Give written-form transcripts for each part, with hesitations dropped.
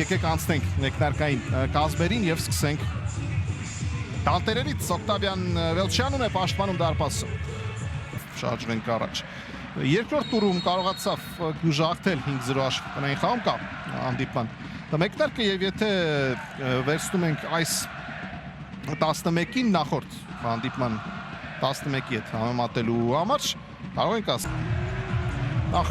եկեք անցնենք մեկնարկային կազմերին եւ սկսենք տանտերերից Օկտավիան Վելչյանն է պաշտպանում դարպասը։ Շարժվենք առաջ։ Երկրորդ տուրում կարողացավ գուժաղթել 5-0 աշխատանային խաղում կա հանդիպման։ Մեկնարկը եւ եթե վերցնում ենք այս 11-ին նախորդ հանդիպման 11-ի հետ համեմատելու համար կարող ենք ասել նախ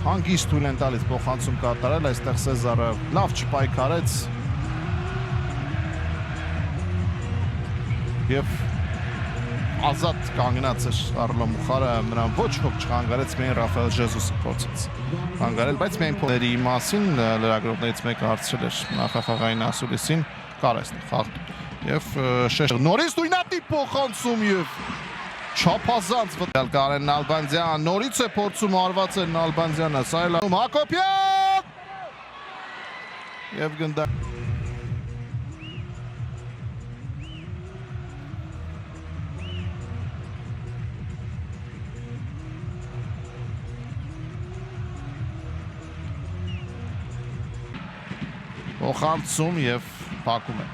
հանգիստ թույլ են տալիս փոխանցում կատարել, այստեղ Սեզարը լավ չպայքարեց եւ ազատ կանգնած էր Արլո Մուխարը, նրան ոչ ոք չխանգարեց, միայն Ռաֆայել Ժեզուսը փորձեց խանգարել, բայց միայն փոների մասին լրագրողներից մեկը հարցրել էր նախախաղային ասուլիսին, կար այստեղ խաղ եւ շեշտ նորից նույնատիպ փոխանցում եւ չափազանց վտել Կարեն Նալբանդյան, նորից է փորձում արված է Նալբանդյանը, սա էլ Հակոբյան եւ գնդակ փոխանցում եւ փակում է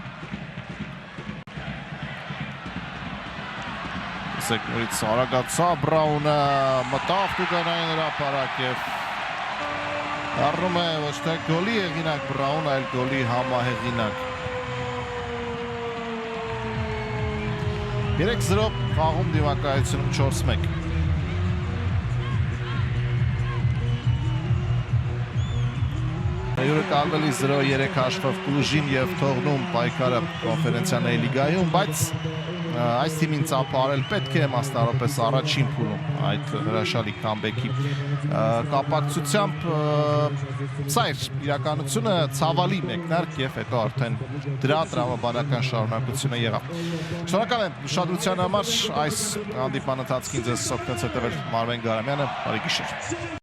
Նորից արագացավ Բրաունը, մտավ տուգանային հրապարակ եւ դառնում է ոչ թե գոլի հեղինակ Բրաուն, այլ գոլի համահեղինակ։ 3-0 խաղում դիմակայությունում 4-1։ Յուրը կալվելի 0-3 հաշվով Կլուժին եւ թողնում պայքարը կոնֆերենցիաների լիգայում, բայց այս թիմին ծափարել պետք է մասնարարապես առաջին փուլում այդ հրաշալի կամբեքի կապակցությամբ սա էր իրականությունը ցավալի մեկնարկ եւ հետո արդեն դրա տրամաբանական շարունակությունը եղավ։ Շնորհակալ եմ ուշադրության համար այս հանդիպման ընթացքին ձեզ օգնեց հետևել Մարվեն Գարամյանը, բարի գիշեր։